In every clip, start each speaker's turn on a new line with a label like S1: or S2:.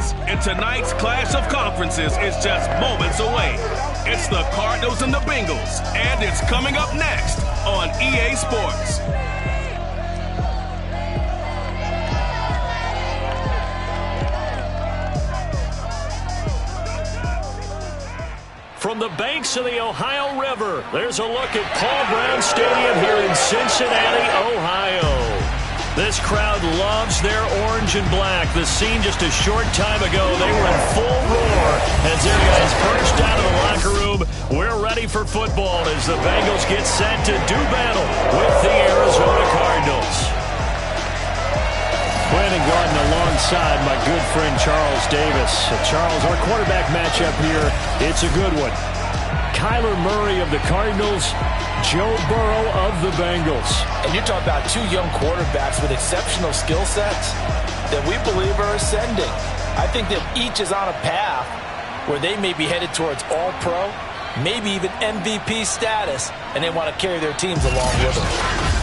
S1: series, and tonight's clash of conferences is just moments away. It's the Cardinals and the Bengals, and it's coming up next on EA Sports.
S2: From the banks of the Ohio River, there's a look at Paul Brown Stadium here in Cincinnati, Ohio. This crowd loves their orange and black. The scene just a short time ago, they were in full roar as their guys perched out of the locker room. We're ready for football as the Bengals get set to do battle with the Arizona Cardinals. Brandon Garden alongside my good friend Charles Davis. Charles, our quarterback matchup here, it's a good one. Kyler Murray of the Cardinals, Joe Burrow of the Bengals.
S3: And you're talking about two young quarterbacks with exceptional skill sets that we believe are ascending. I think that each is on a path where they may be headed towards All-Pro, maybe even MVP status, and they want to carry their teams along with them.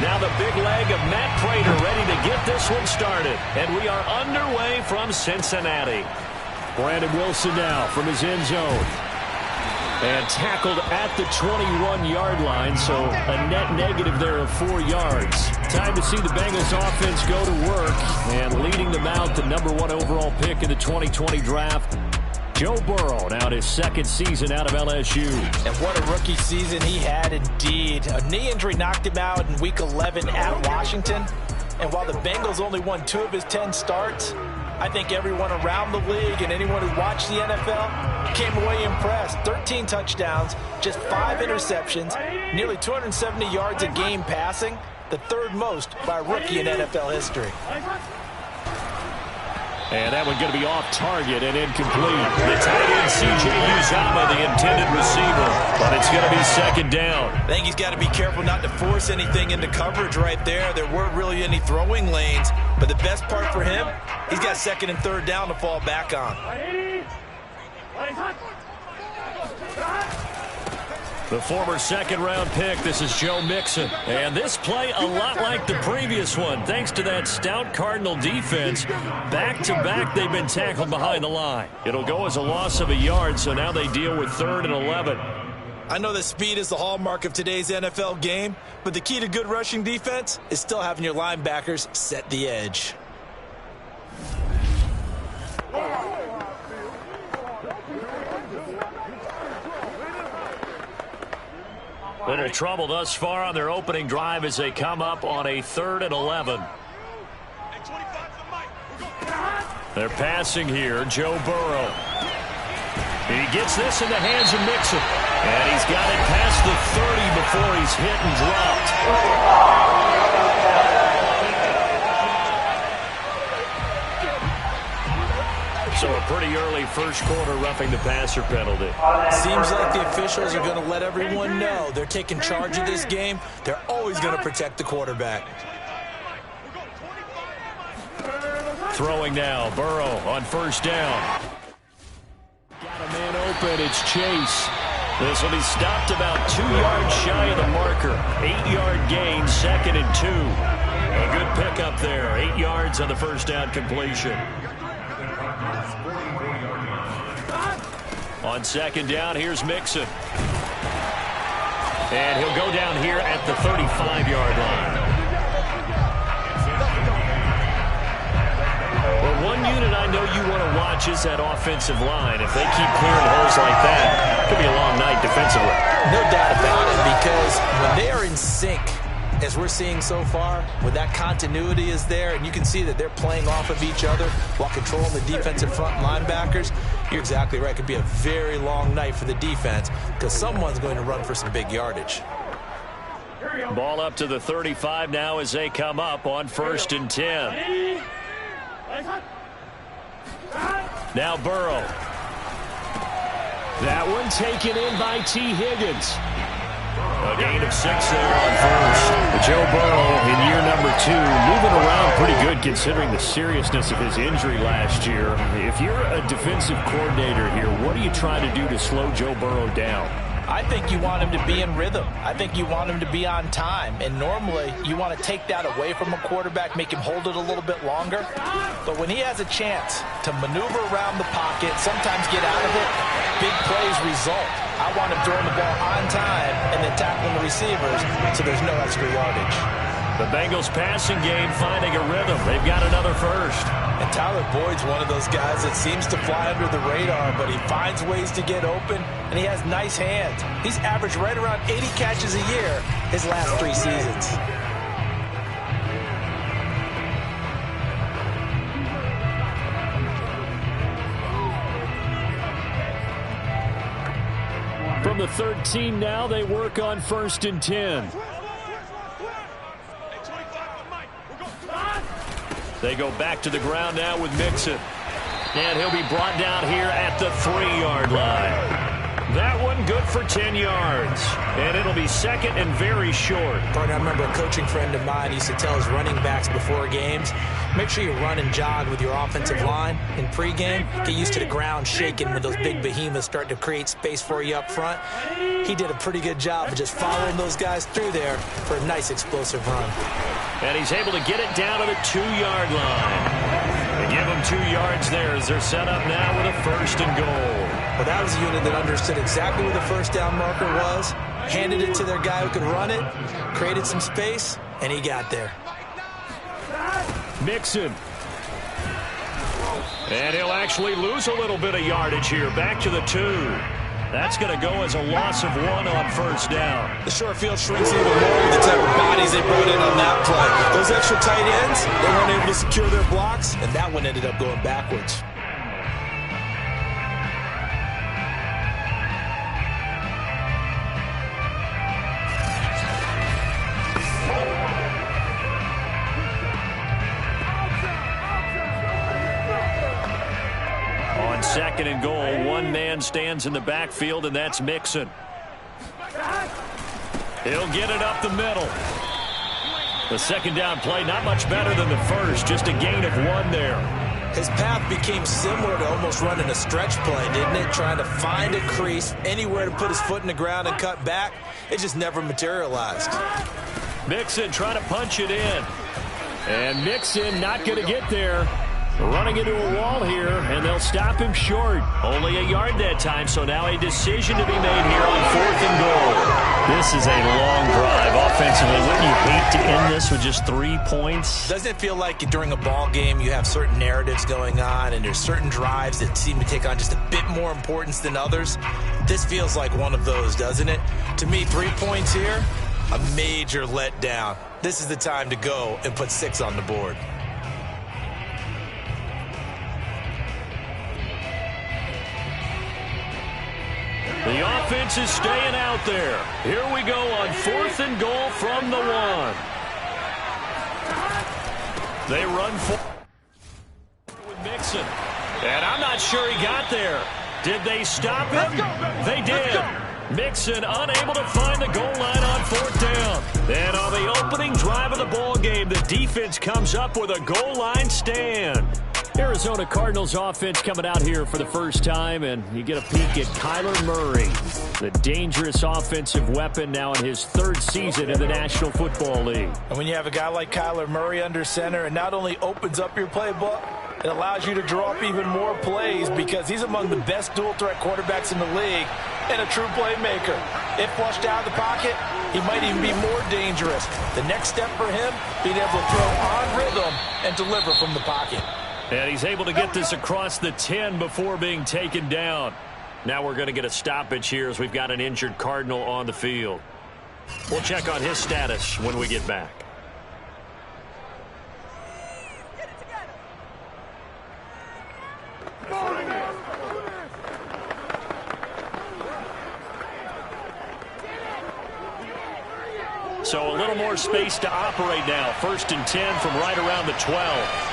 S2: Now the big leg of Matt Prater ready to get this one started. And we are underway from Cincinnati. Brandon Wilson now from his end zone. And tackled at the 21-yard line, so a net negative there of 4 yards. Time to see the Bengals offense go to work. And leading them out, the #1 overall pick in the 2020 draft, Joe Burrow, now his second season out of LSU.
S3: And what a rookie season he had indeed. A knee injury knocked him out in Week 11 at Washington. And while the Bengals only won 2 of his 10 starts, I think everyone around the league and anyone who watched the NFL came away impressed. 13 touchdowns, just 5 interceptions, nearly 270 yards a game passing, the 3rd most by a rookie in NFL history.
S2: And that one going to be off target and incomplete. The tight end, C.J. Uzomah, the intended receiver. But it's going to be second down.
S3: I think he's got to be careful not to force anything into coverage right there. There weren't really any throwing lanes. But the best part for him, he's got 2nd and 3rd down to fall back on.
S2: The former second-round pick, this is Joe Mixon. And this play a lot like the previous one, thanks to that stout Cardinal defense. Back-to-back, they've been tackled behind the line. It'll go as a loss of a yard, so now they deal with 3rd and 11.
S3: I know that speed is the hallmark of today's NFL game, but the key to good rushing defense is still having your linebackers set the edge.
S2: Little trouble thus far on their opening drive as they come up on a 3rd and 11. They're passing here, Joe Burrow. He gets this in the hands of Mixon. And he's got it past the 30 before he's hit and dropped. So a pretty early first quarter roughing the passer penalty.
S3: Seems like the officials are going to let everyone know they're taking charge of this game. They're always going to protect the quarterback.
S2: Throwing now, Burrow on 1st down. Got a man open, it's Chase. This will be stopped about 2 yards shy of the marker. 8-yard gain, 2nd and 2. A good pickup there, 8 yards on the 1st down completion. On 2nd down, here's Mixon. And he'll go down here at the 35-yard line. Well, one unit I know you want to watch is that offensive line. If they keep clearing holes like that, it could be a long night defensively.
S3: No doubt about it, because when they are in sync, as we're seeing so far, when that continuity is there, and you can see that they're playing off of each other while controlling the defensive front linebackers, you're exactly right. It could be a very long night for the defense because someone's going to run for some big yardage.
S2: Ball up to the 35 now as they come up on 1st and 10. Now Burrow. That one taken in by T. Higgins. A gain of 6 there on first. Joe Burrow in year number 2, moving around pretty good considering the seriousness of his injury last year. If you're a defensive coordinator here, what are you trying to do to slow Joe Burrow down?
S3: I think you want him to be in rhythm. I think you want him to be on time. And normally, you want to take that away from a quarterback, make him hold it a little bit longer. But when he has a chance to maneuver around the pocket, sometimes get out of it, big plays result. I want him throwing the ball on time and then tackling the receivers so there's no extra yardage.
S2: The Bengals passing game finding a rhythm. They've got another first.
S3: And Tyler Boyd's one of those guys that seems to fly under the radar, but he finds ways to get open, and he has nice hands. He's averaged right around 80 catches a year his last 3 seasons.
S2: From the 13 now, they work on 1st and 10. They go back to the ground now with Mixon. And he'll be brought down here at the 3-yard line. That one good for 10 yards. And it'll be second and very short.
S3: Partner, I remember a coaching friend of mine used to tell his running backs before games, make sure you run and jog with your offensive line in pregame. Get used to the ground shaking when those big behemoths start to create space for you up front. He did a pretty good job of just following those guys through there for a nice explosive run.
S2: And he's able to get it down to the 2-yard line. They give them 2 yards there as they're set up now with a 1st and goal.
S3: Well, that was a unit that understood exactly where the first down marker was, handed it to their guy who could run it, created some space, and he got there.
S2: Mixon. And he'll actually lose a little bit of yardage here. Back to the 2. That's going to go as a loss of 1 on 1st down.
S3: The short field shrinks even more with the type of bodies they brought in on that play. Those extra tight ends, they weren't able to secure their blocks, and that one ended up going backwards.
S2: On 2nd and goal, one man stands in the backfield, and that's Mixon. He'll get it up the middle. The 2nd down play, not much better than the first, just a gain of 1 there.
S3: His path became similar to almost running a stretch play, didn't it? Trying to find a crease, anywhere to put his foot in the ground and cut back. It just never materialized.
S2: Mixon trying to punch it in. And Mixon not going to get there. Running into a wall here, and they'll stop him short. Only a yard that time, so now a decision to be made here on 4th and goal. This is a long drive offensively. Wouldn't you hate to end this with just 3 points?
S3: Doesn't it feel like during a ball game you have certain narratives going on, and there's certain drives that seem to take on just a bit more importance than others? This feels like one of those, doesn't it? To me, 3 points here, a major letdown. This is the time to go and put 6 on the board.
S2: The offense is staying out there. Here we go on 4th and goal from the 1. They run with Mixon. And I'm not sure he got there. Did they stop him? They did. Mixon unable to find the goal line on 4th down. And on the opening drive of the ball game, the defense comes up with a goal line stand. Arizona Cardinals offense coming out here for the first time, and you get a peek at Kyler Murray, the dangerous offensive weapon now in his 3rd season in the National Football League.
S3: And when you have a guy like Kyler Murray under center, it not only opens up your playbook, it allows you to draw up even more plays because he's among the best dual-threat quarterbacks in the league and a true playmaker. If flushed out of the pocket, he might even be more dangerous. The next step for him, being able to throw on rhythm and deliver from the pocket.
S2: And he's able to get this across the 10 before being taken down. Now we're going to get a stoppage here as we've got an injured Cardinal on the field. We'll check on his status when we get back. So a little more space to operate now. 1st and 10 from right around the 12.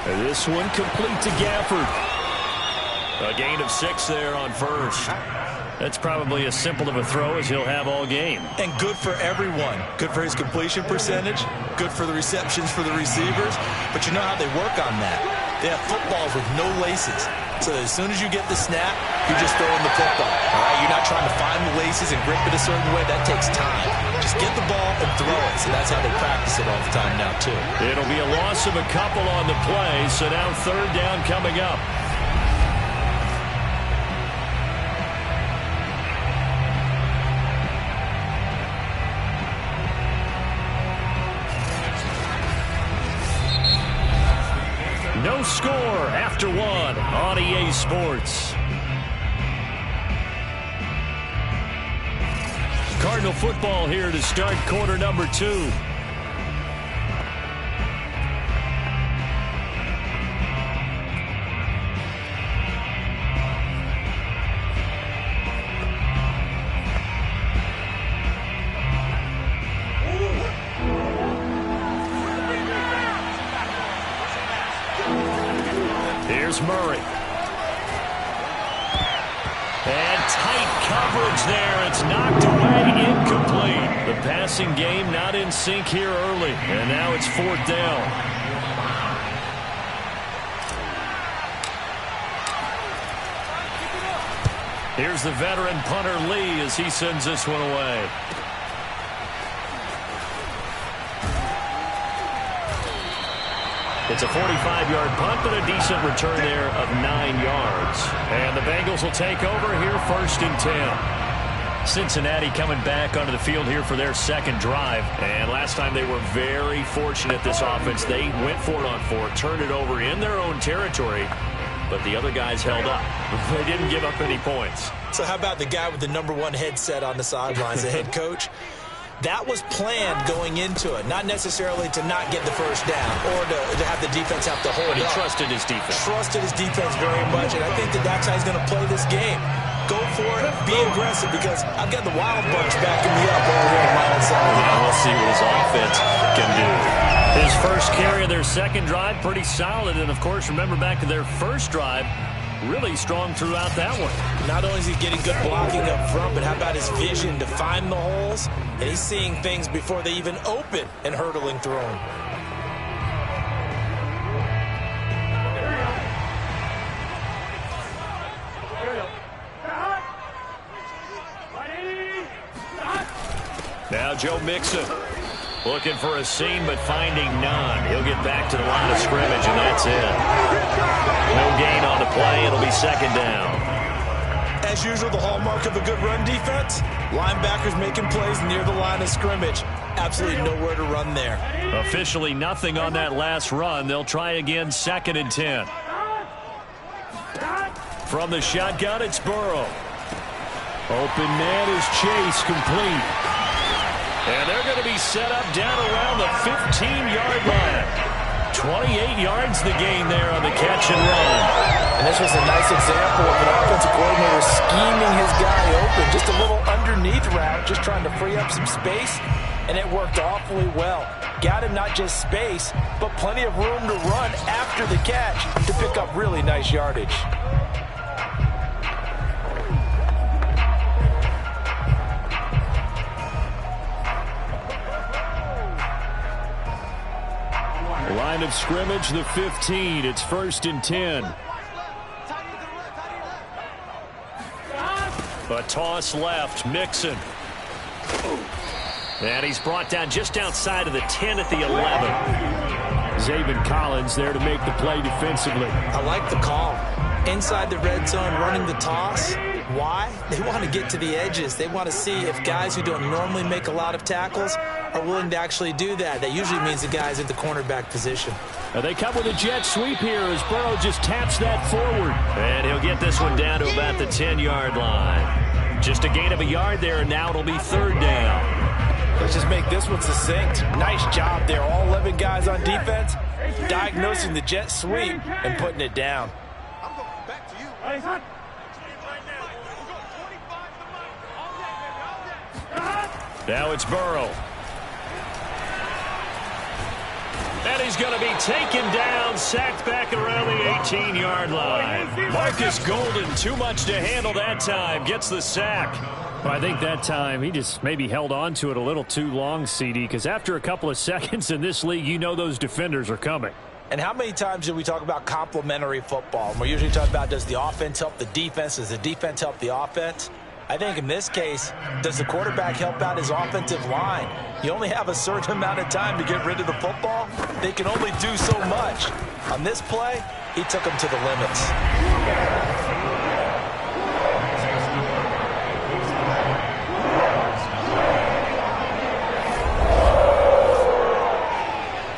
S2: And this one complete to Gafford. A gain of 6 there on first. That's probably as simple of a throw as he'll have all game.
S3: And good for everyone. Good for his completion percentage. Good for the receptions for the receivers. But you know how they work on that. They have footballs with no laces. So as soon as you get the snap, you're just throwing the football. All right? You're not trying to find the laces and grip it a certain way. That takes time. Just get the ball and throw it. So that's how they practice it all the time now, too.
S2: It'll be a loss of a couple on the play. So now third down coming up. No score after 1 on EA Sports. Cardinal football here to start quarter number 2. Here's Murray. And tight coverage there. It's knocked away, incomplete. The passing game not in sync here early. And now it's 4th down. Here's the veteran punter Lee as he sends this one away. It's a 45-yard punt, but a decent return there of 9 yards. And the Bengals will take over here 1st and 10. Cincinnati coming back onto the field here for their second drive. And last time they were very fortunate, this offense. They went for it on 4, turned it over in their own territory, but the other guys held up. They didn't give up any points.
S3: So how about the guy with the #1 headset on the sidelines, the head coach? That was planned going into it, not necessarily to not get the first down or to have the defense have to hold
S2: But he
S3: up.
S2: trusted his defense.
S3: Trusted his defense very much, and I think that's how he's going to play this game. Go for it, be aggressive, because I've got the Wild Bunch backing me up over here on my own side.
S2: Now we'll see what his offense can do. His first carry of their second drive, pretty solid. And, of course, remember back to their first drive, really strong throughout that one.
S3: Not only is he getting good blocking up front, but how about his vision to find the holes? And he's seeing things before they even open and hurdling through them.
S2: Now Joe Mixon looking for a seam but finding none. He'll get back to the line of scrimmage, and that's it. No gain on the play. It'll be 2nd down.
S3: As usual, the hallmark of a good run defense, linebackers making plays near the line of scrimmage. Absolutely nowhere to run there.
S2: Officially nothing on that last run. They'll try again 2nd and 10. From the shotgun, it's Burrow. Open man is Chase, complete. And they're going to be set up down around the 15-yard line. 28 yards the gain there on the catch and run.
S3: And this was a nice example of an offensive coordinator scheming his guy open. Just a little underneath route, just trying to free up some space, and it worked awfully well. Got him not just space, but plenty of room to run after the catch to pick up really nice yardage.
S2: Line of scrimmage, the 15. It's 1st and 10. A toss left, Mixon. And he's brought down just outside of the 10 at the 11. Zaven Collins there to make the play defensively.
S3: I like the call. Inside the red zone, running the toss. Why? They want to get to the edges. They want to see if guys who don't normally make a lot of tackles are willing to actually do that. That usually means the guy's at the cornerback position.
S2: Now they come with a jet sweep here as Burrow just taps that forward. And he'll get this one down to about the 10-yard line. Just a gain of a yard there, and now it'll be 3rd down.
S3: Let's just make this one succinct. Nice job there. All 11 guys on defense diagnosing the jet sweep and putting it down.
S4: I'm going back to you.
S2: Now it's Burrow. And he's going to be taken down, sacked back around the 18-yard line. Marcus Golden, too much to handle that time, gets the sack.
S4: Well, I think that time he just maybe held on to it a little too long, CD, because after a couple of seconds in this league, you know those defenders are coming.
S3: And how many times do we talk about complementary football? We're usually talking about, does the offense help the defense? Does the defense help the offense? I think in this case, does the quarterback help out his offensive line? You only have a certain amount of time to get rid of the football. They can only do so much. On this play, he took them to the limits.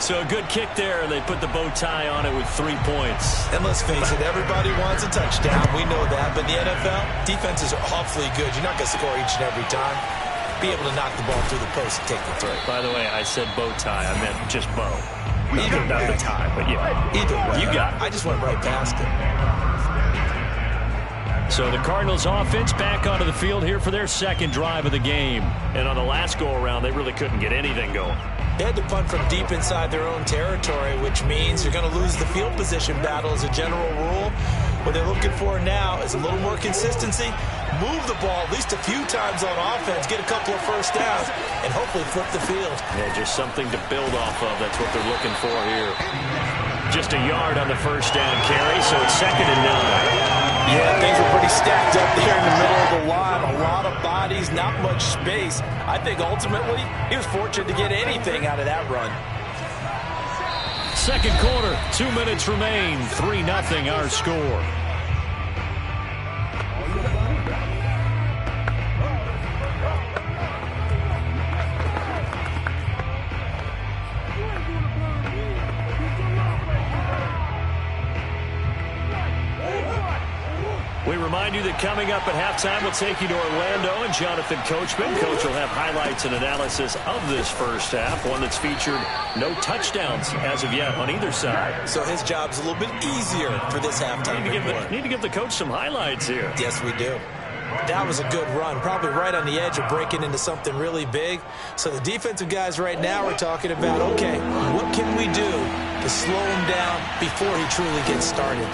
S2: So a good kick there, and they put the bow tie on it with 3 points.
S3: And let's face it, everybody wants a touchdown. We know that. But in the NFL, defenses are awfully good. You're not going to score each and every time. Be able to knock the ball through the post and take the throw.
S4: By the way, I said bow tie. I meant just bow.
S3: Either
S4: not the tie, but yeah.
S3: Either way.
S4: You got it.
S3: I just went right past it.
S2: So the Cardinals offense back onto the field here for their second drive of the game. And on the last go-around, they really couldn't get anything going.
S3: They had to punt from deep inside their own territory, which means you're going to lose the field position battle as a general rule. What they're looking for now is a little more consistency, move the ball at least a few times on offense, get a couple of first downs, and hopefully flip the field.
S2: Yeah, just something to build off of. That's what they're looking for here. Just a yard on the first down carry, so it's 2nd and 9.
S3: Yeah, things were pretty stacked up there in the middle of the line. A lot of bodies, not much space. I think ultimately he was fortunate to get anything out of that run.
S2: Second quarter, 2 minutes remain. 3-0 our score. We remind you that coming up at halftime, we'll take you to Orlando and Jonathan Coachman. Coach will have highlights and analysis of this first half, one that's featured no touchdowns as of yet on either side.
S3: So his job's a little bit easier for this halftime.
S2: Need to give the coach some highlights here.
S3: Yes, we do. That was a good run, probably right on the edge of breaking into something really big. So the defensive guys right now are talking about, okay, what can we do to slow him down before he truly gets started?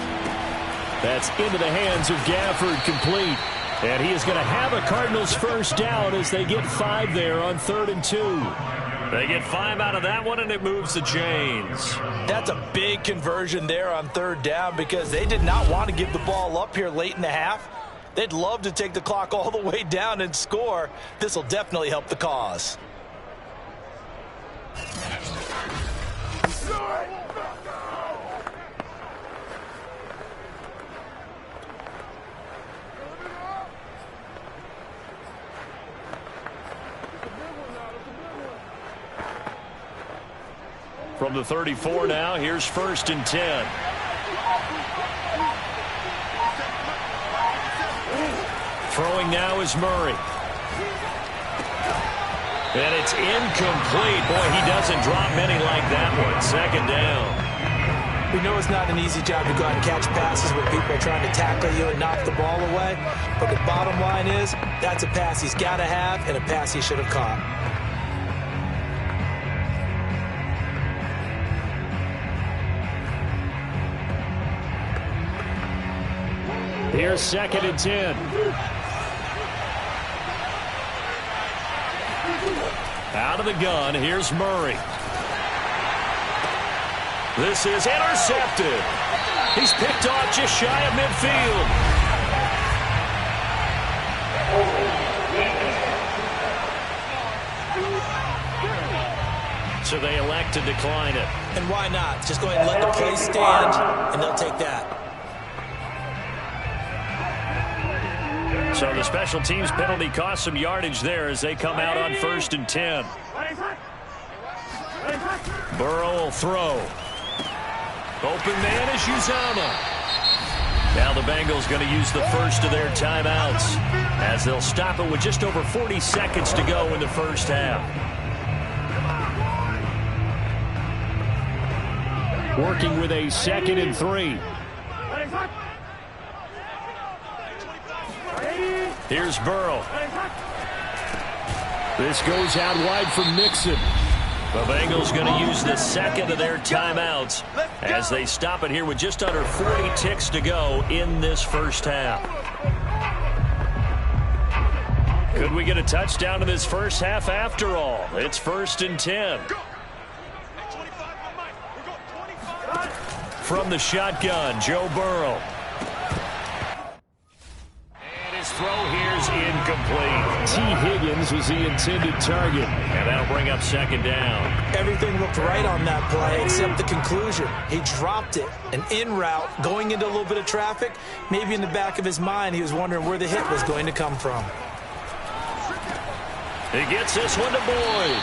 S2: That's into the hands of Gafford, complete. And he is going to have a Cardinals first down as they get 5 there on 3rd and 2. They get 5 out of that one, and it moves the chains.
S3: That's a big conversion there on 3rd down because they did not want to give the ball up here late in the half. They'd love to take the clock all the way down and score. This will definitely help the cause.
S2: From the 34 now, here's 1st and 10. Throwing now is Murray. And it's incomplete. Boy, he doesn't drop many like that one. 2nd down.
S3: We know it's not an easy job to go out and catch passes when people are trying to tackle you and knock the ball away. But the bottom line is, that's a pass he's got to have and a pass he should have caught.
S2: Here's 2nd and 10. Out of the gun, here's Murray. This is intercepted. He's picked off just shy of midfield. So they elect to decline it.
S3: And why not? Just go ahead and let the play stand, and they'll take that.
S2: So the special teams penalty cost some yardage there as they come out on 1st and 10. Burrow will throw. Open man is Uzama. Now the Bengals going to use the first of their timeouts as they'll stop it with just over 40 seconds to go in the first half. Working with a 2nd and 3. Here's Burrow. This goes out wide for Mixon. The Bengals going to use the second of their timeouts as they stop it here with just under 40 ticks to go in this first half. Could we get a touchdown in this first half after all? It's 1st and 10. From the shotgun, Joe Burrow. And his throw here's incomplete.
S4: T. Higgins was the intended target.
S2: And that'll bring up 2nd down.
S3: Everything looked right on that play except the conclusion. He dropped it, an in route, going into a little bit of traffic. Maybe in the back of his mind he was wondering where the hit was going to come from.
S2: He gets this one to Boyd.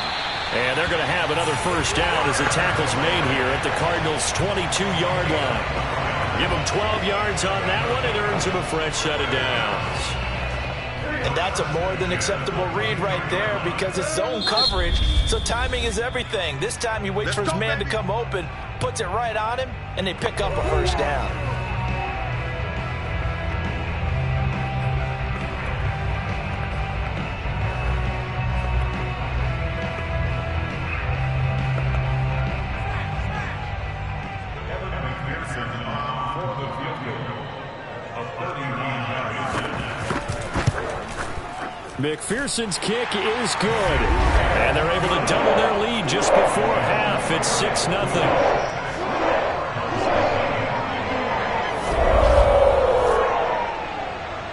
S2: And they're going to have another first down as the tackle's made here at the Cardinals' 22-yard line. Give him 12 yards on that one. It earns him a fresh set of downs.
S3: And that's a more than acceptable read right there because it's zone coverage, so timing is everything. This time he waits for his man to come open, puts it right on him, and they pick up a first down.
S4: McPherson's kick is good.
S2: And they're able to double their lead just before half. It's 6-0.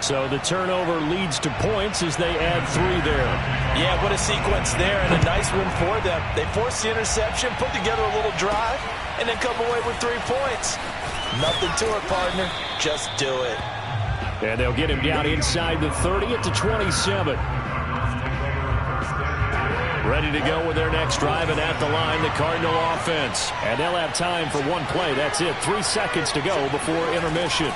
S2: So the turnover leads to points as they add 3 there.
S3: Yeah, what a sequence there and a nice win for them. They forced the interception, put together a little drive, and then come away with 3 points. Nothing to it, partner. Just do it.
S4: And they'll get him down inside the 30 at the 27.
S2: Ready to go with their next drive, and at the line, the Cardinal offense.
S4: And they'll have time for one play. That's it. 3 seconds to go before intermission.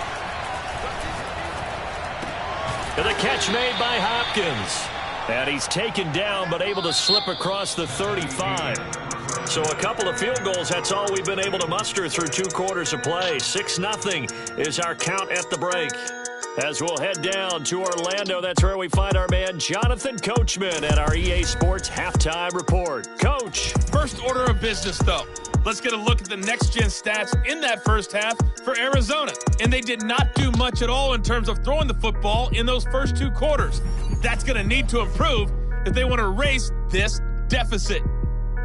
S2: And the catch made by Hopkins. And he's taken down, but able to slip across the 35. So a couple of field goals, that's all we've been able to muster through 2 quarters of play. 6-0 is our count at the break. As we'll head down to Orlando, that's where we find our man Jonathan Coachman at our EA Sports Halftime Report. Coach.
S5: First order of business, though. Let's get a look at the next-gen stats in that first half for Arizona. And they did not do much at all in terms of throwing the football in those first 2 quarters. That's going to need to improve if they want to erase this deficit.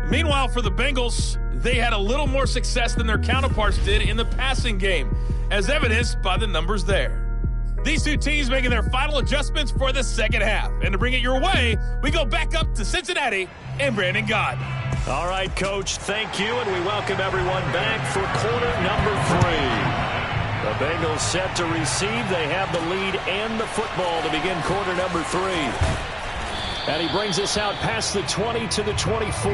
S5: Meanwhile, for the Bengals, they had a little more success than their counterparts did in the passing game, as evidenced by the numbers there. These 2 teams making their final adjustments for the second half. And to bring it your way, we go back up to Cincinnati and Brandon Gott.
S2: All right, Coach, thank you, and we welcome everyone back for quarter number 3. The Bengals set to receive. They have the lead and the football to begin quarter number 3. And he brings us out past the 20 to the 24.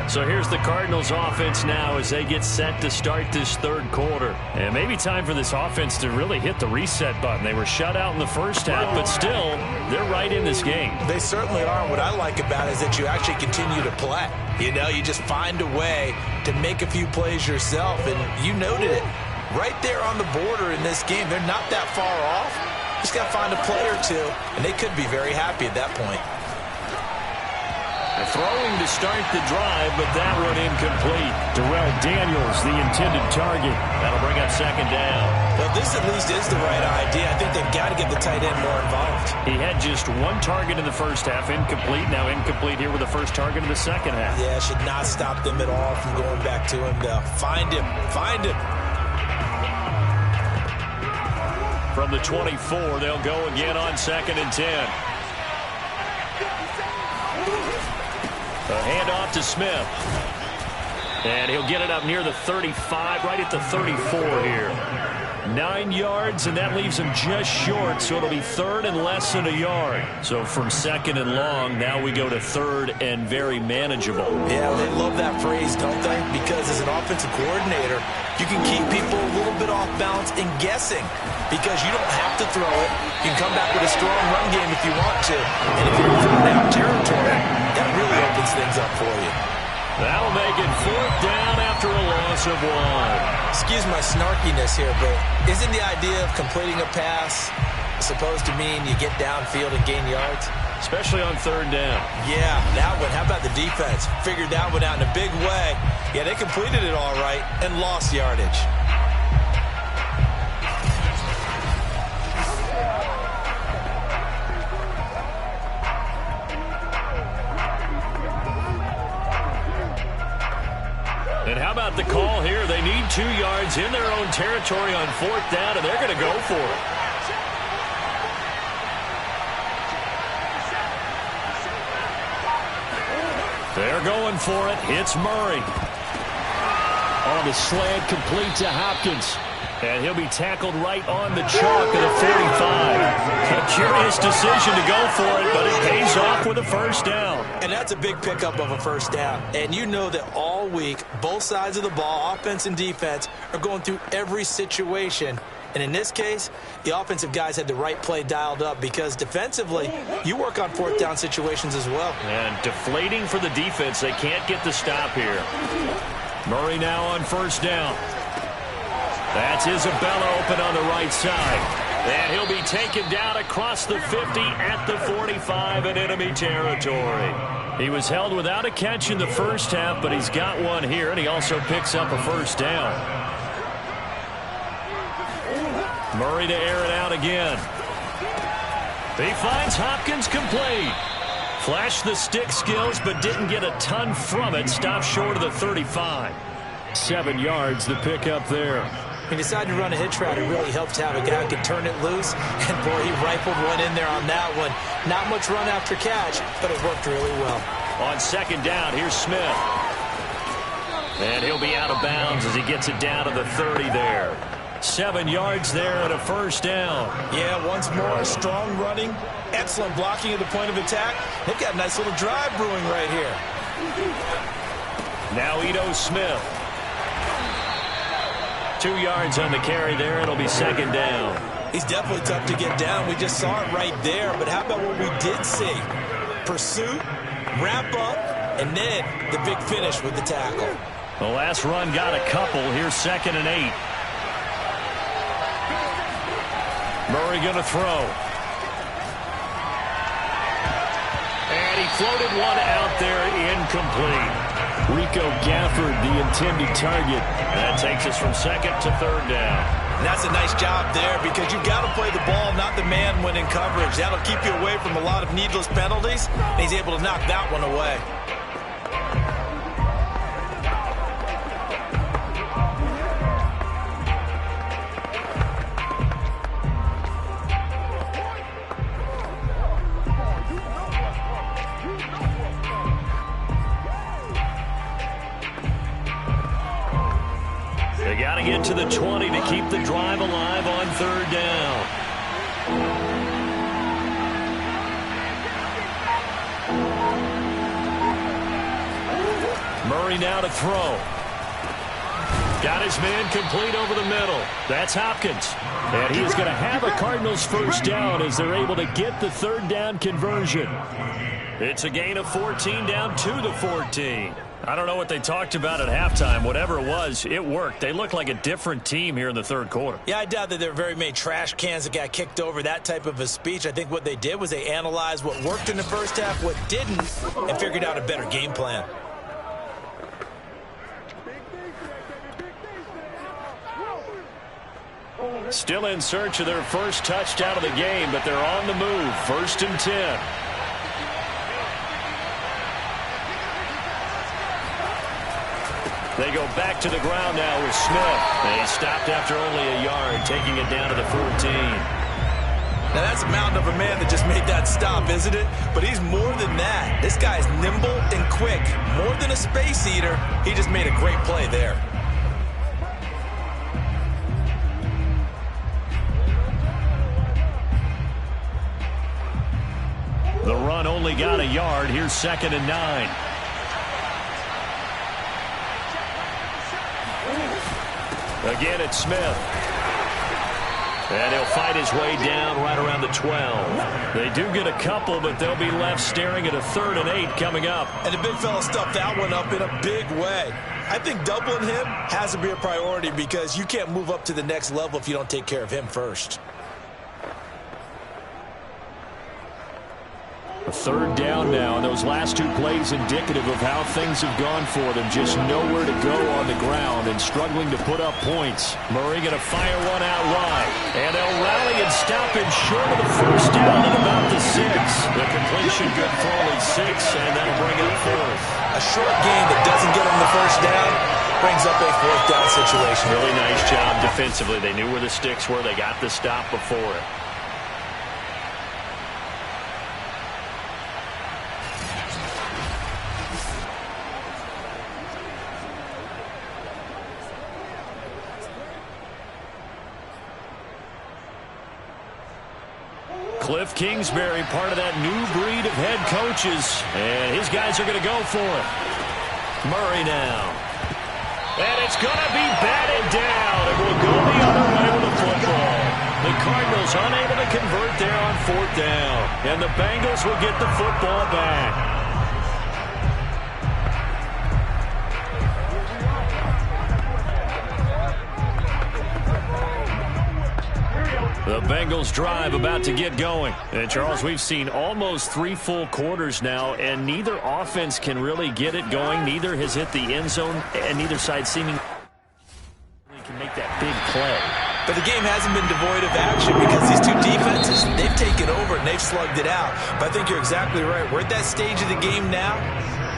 S2: So here's the Cardinals offense now as they get set to start this 3rd quarter. And maybe time for this offense to really hit the reset button. They were shut out in the first half, but still, they're right in this game.
S3: They certainly are. What I like about it is that you actually continue to play. You know, you just find a way to make a few plays yourself, and you noted it. Right there on the border in this game, they're not that far off. Just got to find a play or 2, and they could be very happy at that point.
S2: Throwing to start the drive, but that one incomplete.
S4: Darrell Daniels, the intended target.
S2: That'll bring up 2nd down.
S3: Well, this at least is the right idea. I think they've got to get the tight end more involved.
S2: He had just 1 target in the first half, incomplete. Now incomplete here with the first target in the second half.
S3: Yeah, should not stop them at all from going back to him, though. Find him. Find him.
S2: From the 24, they'll go again on 2nd and 10. A handoff to Smith. And he'll get it up near the 35, right at the 34 here. 9 yards, and that leaves him just short, so it'll be 3rd and less than a yard. So from 2nd and long, now we go to 3rd and very manageable.
S3: Yeah, they love that phrase, don't they? Because as an offensive coordinator, you can keep people a little bit off balance and guessing because you don't have to throw it. You can come back with a strong run game if you want to. And if you're in third down territory, that really opens things up for you.
S2: That'll make it 4th down after a loss of 1.
S3: Excuse my snarkiness here, but isn't the idea of completing a pass supposed to mean you get downfield and gain yards.
S2: Especially on third down.
S3: Yeah, that one. How about the defense? Figured that one out in a big way. Yeah, they completed it all right and lost yardage.
S2: And how about the call here? They need 2 yards in their own territory on fourth down, and they're going to go for it. They're going for it. It's Murray. On the slant, complete to Hopkins. And he'll be tackled right on the chalk of the 45. A curious decision to go for it, but it pays off with a first down.
S3: And that's a big pickup of a first down. And you know that all week, both sides of the ball, offense and defense, are going through every situation. And in this case, the offensive guys had the right play dialed up because defensively, you work on fourth down situations as well.
S2: And deflating for the defense. They can't get the stop here. Murray now on first down. That's Isabella open on the right side. And he'll be taken down across the 50 at the 45 in enemy territory. He was held without a catch in the first half, but he's got one here, and he also picks up a first down. Murray to air it out again. He finds Hopkins complete. Flashed the stick skills, but didn't get a ton from it. Stopped short of the 35. 7 yards, the pickup there.
S3: He decided to run a hitch route. It really helped to have a guy who can turn it loose. And, boy, he rifled one in there on that one. Not much run after catch, but it worked really well.
S2: On second down, here's Smith. And he'll be out of bounds as he gets it down to the 30 there. 7 yards there and a first down.
S3: Yeah, once more, strong running, excellent blocking at the point of attack. They've got a nice little drive brewing right here.
S2: Now Ito Smith. 2 yards on the carry there. It'll be second down.
S3: He's definitely tough to get down. We just saw it right there. But how about what we did see? Pursuit, wrap up, and then the big finish with the tackle.
S2: The last run got a couple. Here's 2nd and 8. Murray going to throw. And he floated one out there, incomplete. Rico Gafford, the intended target. That takes us from second to third down.
S3: And that's a nice job there because you've got to play the ball, not the man when in coverage. That'll keep you away from a lot of needless penalties. And he's able to knock that one away.
S2: They got to get to the 20 to keep the drive alive on third down. Murray now to throw. Got his man complete over the middle. That's Hopkins. And he is going to have a Cardinals first down as they're able to get the third down conversion. It's a gain of 14 down to the 14. I don't know what they talked about at halftime. Whatever it was, it worked. They look like a different team here in the third quarter.
S3: Yeah, I doubt that there were very many trash cans that got kicked over, that type of a speech. I think what they did was they analyzed what worked in the first half, what didn't, and figured out a better game plan.
S2: Still in search of their first touchdown of the game, but they're on the move. 1st and 10. They go back to the ground now with Smith. They stopped after only a yard, taking it down to the 14.
S3: Now that's a mountain of a man that just made that stop, isn't it? But he's more than that. This guy's nimble and quick. More than a space eater, he just made a great play there.
S2: The run only got a yard. Here's 2nd and 9. Again, it's Smith. And he'll fight his way down right around the 12. They do get a couple, but they'll be left staring at a 3rd and 8 coming up.
S3: And the big fella stuffed that one up in a big way. I think doubling him has to be a priority because you can't move up to the next level if you don't take care of him first.
S2: A third down now, and those last two plays indicative of how things have gone for them. Just nowhere to go on the ground and struggling to put up points. Murray going to fire one out wide. And they'll rally and stop it short of the first down at about the 6. The completion good for only 6, and that'll bring up 4th.
S3: A short game that doesn't get them the first down brings up a 4th down situation.
S2: Really nice job defensively. They knew where the sticks were. They got the stop before it. Cliff Kingsbury, part of that new breed of head coaches. And his guys are going to go for it. Murray now. And it's going to be batted down. It will go the other way with the football. The Cardinals unable to convert there on 4th down. And the Bengals will get the football back. The Bengals drive about to get going. And Charles, we've seen almost 3 full quarters now, and neither offense can really get it going. Neither has hit the end zone, and neither side seemingly can make that big play.
S3: But the game hasn't been devoid of action because these two defenses, they've taken over and they've slugged it out. But I think you're exactly right. We're at that stage of the game now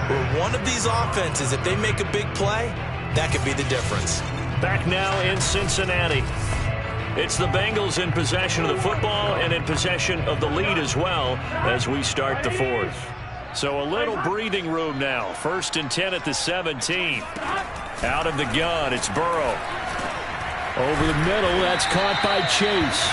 S3: where one of these offenses, if they make a big play, that could be the difference.
S2: Back now in Cincinnati. It's the Bengals in possession of the football and in possession of the lead as well as we start the 4th. So a little breathing room now. 1st and 10 at the 17. Out of the gun, it's Burrow. Over the middle, that's caught by Chase.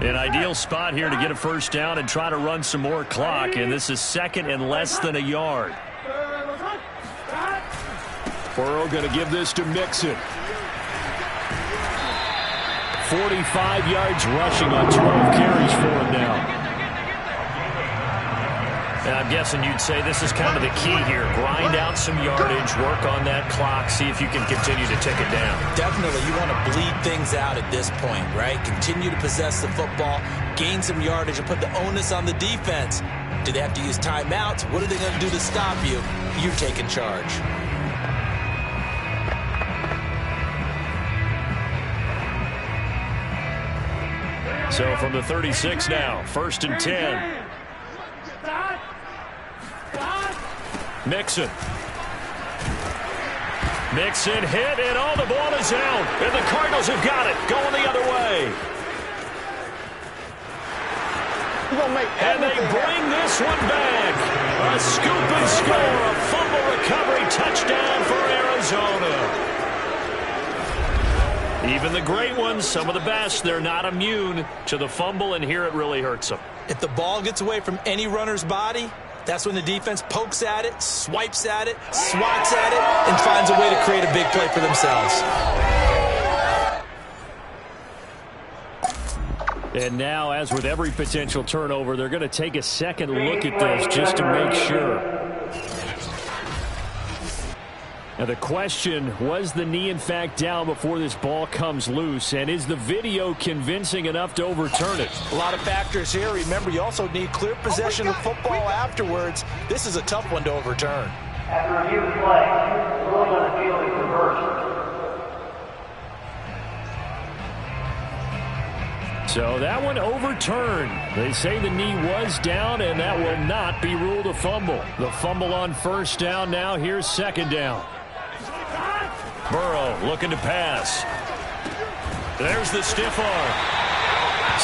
S2: An ideal spot here to get a first down and try to run some more clock, and this is 2nd and less than a yard. Burrow going to give this to Mixon. 45 yards rushing on 12 carries for him now. And I'm guessing you'd say this is kind of the key here. Grind out some yardage, work on that clock, see if you can continue to tick it down.
S3: Definitely, you want to bleed things out at this point, right? Continue to possess the football, gain some yardage, and put the onus on the defense. Do they have to use timeouts? What are they going to do to stop you? You're taking charge.
S2: So from the 36 now, 1st and 10. Mixon hit, and all the ball is out. And the Cardinals have got it, going the other way. And they bring this one back. A scoop and score, a fumble recovery touchdown for Arizona. Even the great ones, some of the best, they're not immune to the fumble, and here it really hurts them.
S3: If the ball gets away from any runner's body, that's when the defense pokes at it, swipes at it, swats at it, and finds a way to create a big play for themselves.
S4: And now, as with every potential turnover, they're going to take a second look at this just to make sure. Now the question, was the knee in fact down before this ball comes loose? And is the video convincing enough to overturn it?
S3: A lot of factors here. Remember, you also need clear possession of football afterwards. This is a tough one to overturn.
S6: After review of play, rules on the field is reversed.
S4: So that one overturned. They say the knee was down, and that will not be ruled a fumble. The fumble on 1st down now. Here's 2nd down. Burrow looking to pass. There's the stiff arm.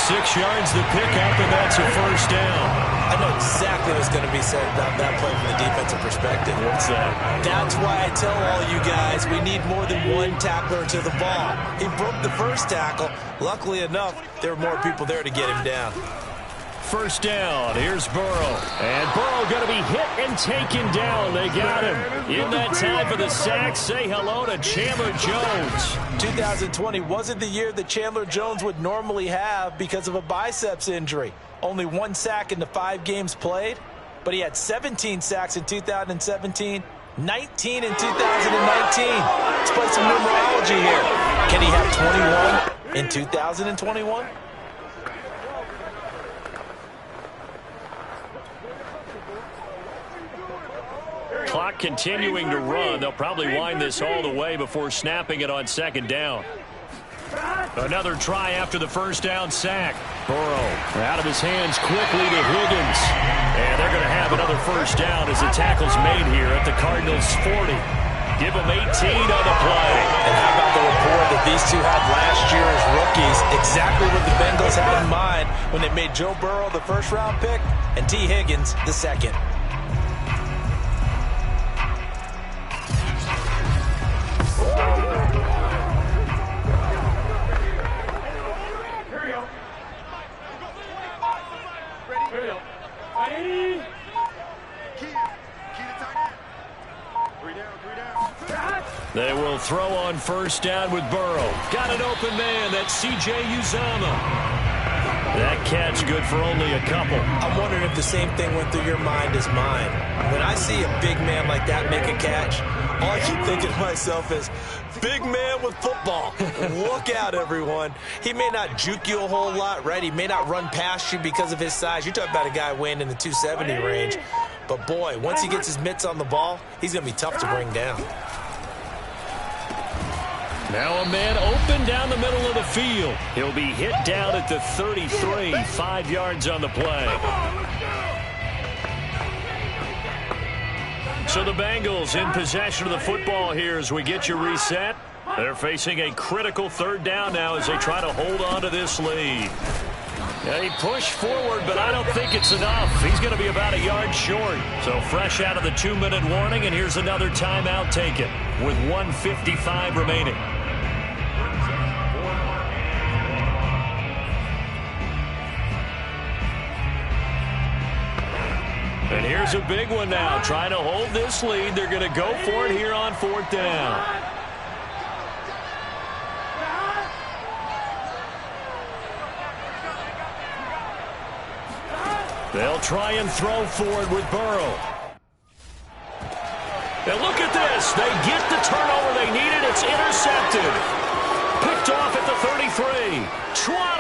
S4: 6 yards the pickup, and that's a 1st down.
S3: I know exactly what's going to be said about that play from the defensive perspective.
S4: What's that?
S3: That's why I tell all you guys we need more than one tackler to the ball. He broke the first tackle. Luckily enough, there were more people there to get him down.
S4: first down. Here's Burrow. And Burrow going to be hit and taken down. They got him. In that time for the sack, say hello to Chandler Jones.
S3: 2020 wasn't the year that Chandler Jones would normally have because of a biceps injury. Only 1 sack in the 5 games played, but he had 17 sacks in 2017, 19 in 2019. Let's play some numerology here. Can he have 21 in 2021?
S4: Clock continuing to run. They'll probably wind this all the way before snapping it on second down. Another try after the first down sack. Burrow out of his hands quickly to Higgins. And they're going to have another first down as the tackle's made here at the Cardinals' 40. Give them 18 on the play.
S3: And how about the rapport that these two had last year as rookies? Exactly what the Bengals had in mind when they made Joe Burrow the first-round pick and T. Higgins the second.
S4: They will throw on first down with Burrow. Got an open man. That's C.J. Uzomah. That catch good for only a couple.
S3: I'm wondering if the same thing went through your mind as mine. When I see a big man like that make a catch, all I keep thinking to myself is, big man with football. Look out, everyone. He may not juke you a whole lot, right? He may not run past you because of his size. You're talking about a guy weighing in the 270 range. But, boy, once he gets his mitts on the ball, he's going to be tough to bring down.
S4: Now a man open down the middle of the field. He'll be hit down at the 33, 5 yards on the play. So the Bengals in possession of the football here as we get you reset. They're facing a critical third down now as they try to hold on to this lead. Yeah, he pushed forward, but I don't think it's enough. He's going to be about a yard short. So fresh out of the 2-minute warning, and here's another timeout taken with 1:55 remaining. And here's a big one now. Trying to hold this lead. They're going to go for it here on fourth down. They'll try and throw for it with Burrow. And look at this. They get the turnover they needed. It's intercepted. Picked off at the 33. 20.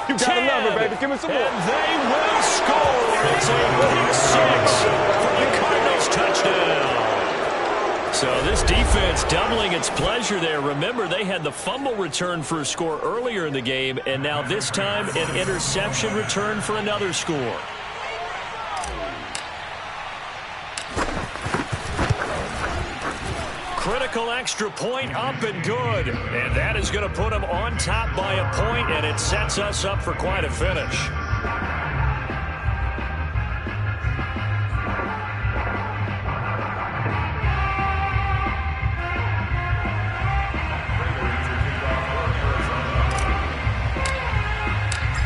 S7: You gotta love her, baby. Give me some more.
S4: And they will score. It's a pick six for the Cardinals touchdown. So this defense doubling its pleasure there. Remember, they had the fumble return for a score earlier in the game, and now this time an interception return for another score. Critical extra point up and good. And that is going to put them on top by a point, and it sets us up for quite a finish.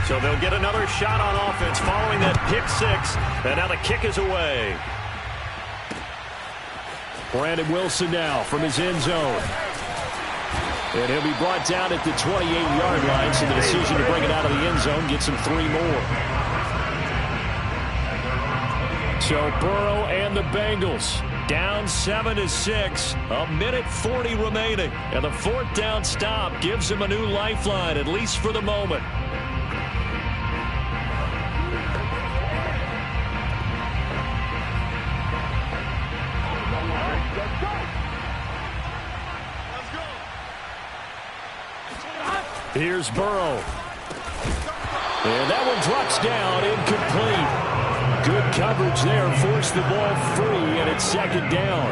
S4: So they'll get another shot on offense following that pick six, and now the kick is away. Brandon Wilson now from his end zone. And he'll be brought down at the 28-yard line, so the decision to bring it out of the end zone gets him 3 more. So Burrow and the Bengals down 7-6, a minute 40 remaining. And the fourth down stop gives him a new lifeline, at least for the moment. Here's Burrow. And that one drops down, incomplete. Good coverage there, forced the ball free, and it's second down.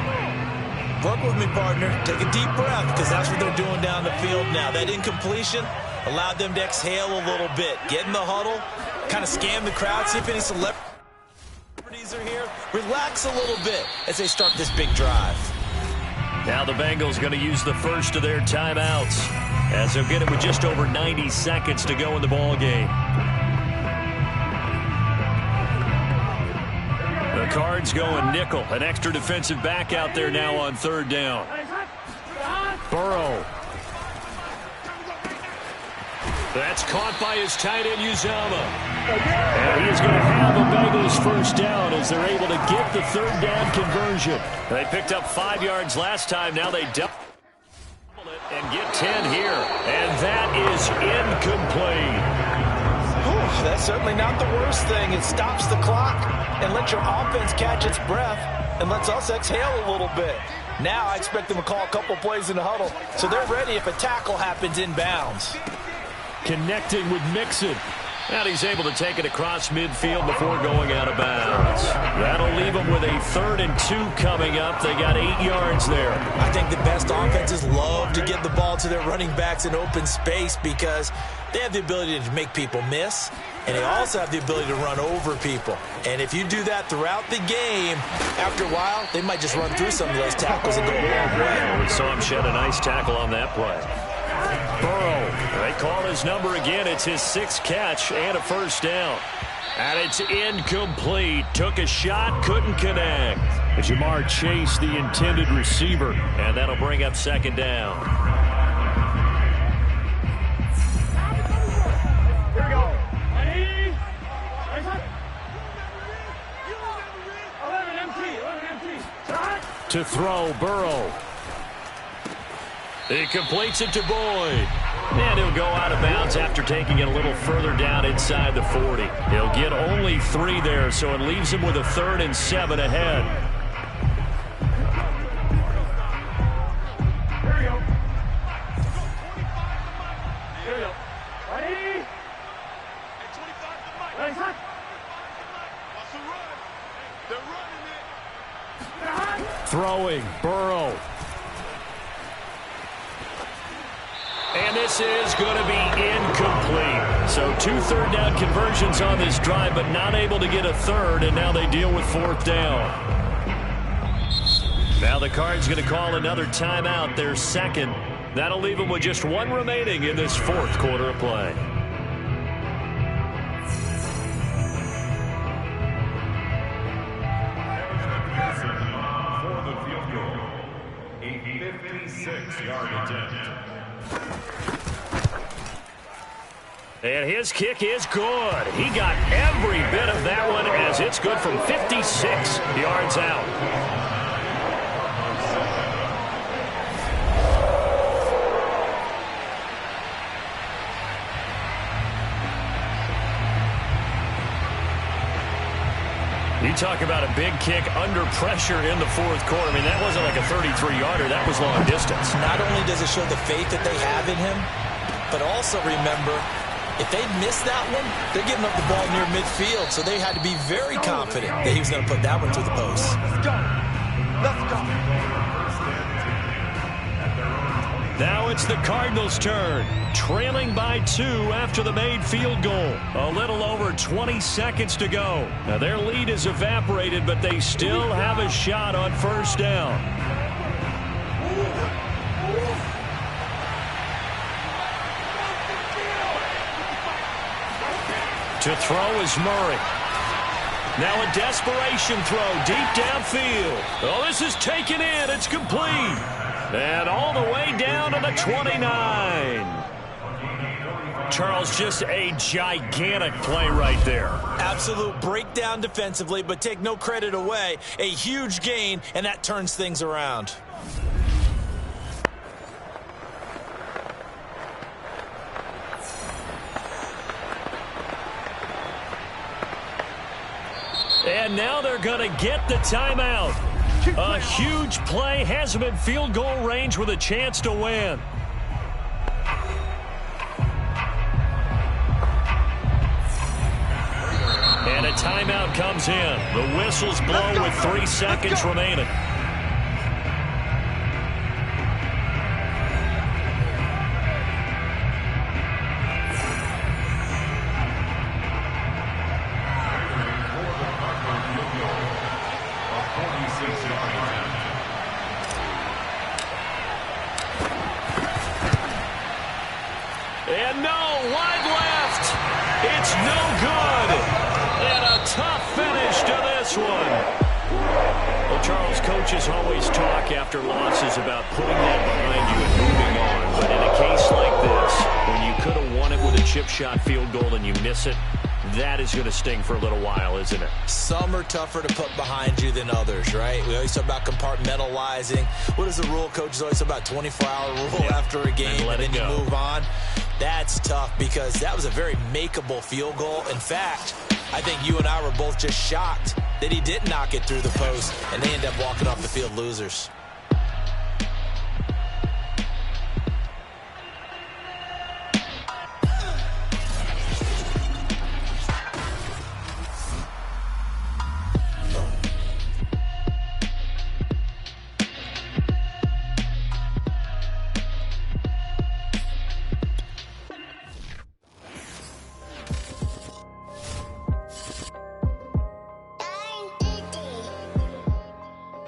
S3: Work with me, partner. Take a deep breath, because that's what they're doing down the field now. That incompletion allowed them to exhale a little bit. Get in the huddle, kind of scan the crowd, see if any celebrities are here. Relax a little bit as they start this big drive.
S4: Now the Bengals going to use the first of their timeouts, as they'll get it with just over 90 seconds to go in the ball game. Cards going nickel. An extra defensive back out there now on third down. Burrow. That's caught by his tight end, Uzomah. And he is going to have the Bengals first down as they're able to get the third down conversion. They picked up 5 yards last time. Now they double it and get 10 here. And that is incomplete.
S3: Whew, that's certainly not the worst thing. It stops the clock and lets your offense catch its breath and lets us exhale a little bit. Now I expect them to call a couple plays in the huddle so they're ready if a tackle happens inbounds.
S4: Connecting with Mixon. And he's able to take it across midfield before going out of bounds. That'll leave them with a 3rd and 2 coming up. They got 8 yards there.
S3: I think the best offenses love to get the ball to their running backs in open space because they have the ability to make people miss, and they also have the ability to run over people. And if you do that throughout the game, after a while, they might just run through some of those tackles and go a long way.
S4: We saw him shed a nice tackle on that play. Burrow, they call his number again. It's his 6th catch and a first down. And it's incomplete. Took a shot, couldn't connect. Jamar Chase, the intended receiver. And that'll bring up 2nd down.
S7: Here we go. Ready? 11 empty.
S4: To throw, Burrow. He completes it to Boyd. And he'll go out of bounds after taking it a little further down inside the 40. He'll get only 3 there, so it leaves him with a 3rd and 7 ahead.
S7: Here we go. Here we go. Ready? 25 to Mike. They're running it.
S4: Throwing, Burrow. And this is going to be incomplete. So 2 third down conversions on this drive, but not able to get a 3rd, and now they deal with 4th down. Now the Cards going to call another timeout, their 2nd. That'll leave them with just 1 remaining in this 4th quarter of play.
S8: For the field goal, a 56-yard attempt.
S4: And his kick is good. He got every bit of that one as it's good from 56 yards out. You talk about a big kick under pressure in the 4th quarter. I mean, that wasn't like a 33-yarder. That was long distance.
S3: Not only does it show the faith that they have in him, but also remember, if they miss that one, they're giving up the ball near midfield, so they had to be very confident that he was going to put that one through the post.
S7: Let's go. Let's go.
S4: Now it's the Cardinals' turn, trailing by 2 after the made field goal. A little over 20 seconds to go. Now their lead is evaporated, but they still have a shot on first down. To throw is Murray. Now a desperation throw deep downfield. Oh, this is taken in. It's complete. And all the way down to the 29. Charles, just a gigantic play right there.
S3: Absolute breakdown defensively, but take no credit away. A huge gain, and that turns things around.
S4: And now they're going to get the timeout. A huge play has them in field goal range with a chance to win. And a timeout comes in. The whistles blow with 3 seconds remaining. And no, wide left. It's no good. And a tough finish to this one.
S2: Coaches always talk after losses about putting that behind you and moving on. But in a case like this, when you could have won it with a chip shot field goal and you miss it, that is going to sting for a little while, isn't it?
S3: Some are tougher to put behind you than others, right? We always talk about compartmentalizing. What is the rule? Coaches always talk about 24-hour rule after a game, and then you move on. That's tough because that was a very makeable field goal. In fact, I think you and I were both just shocked that he didn't knock it through the post, and they end up walking off the field losers.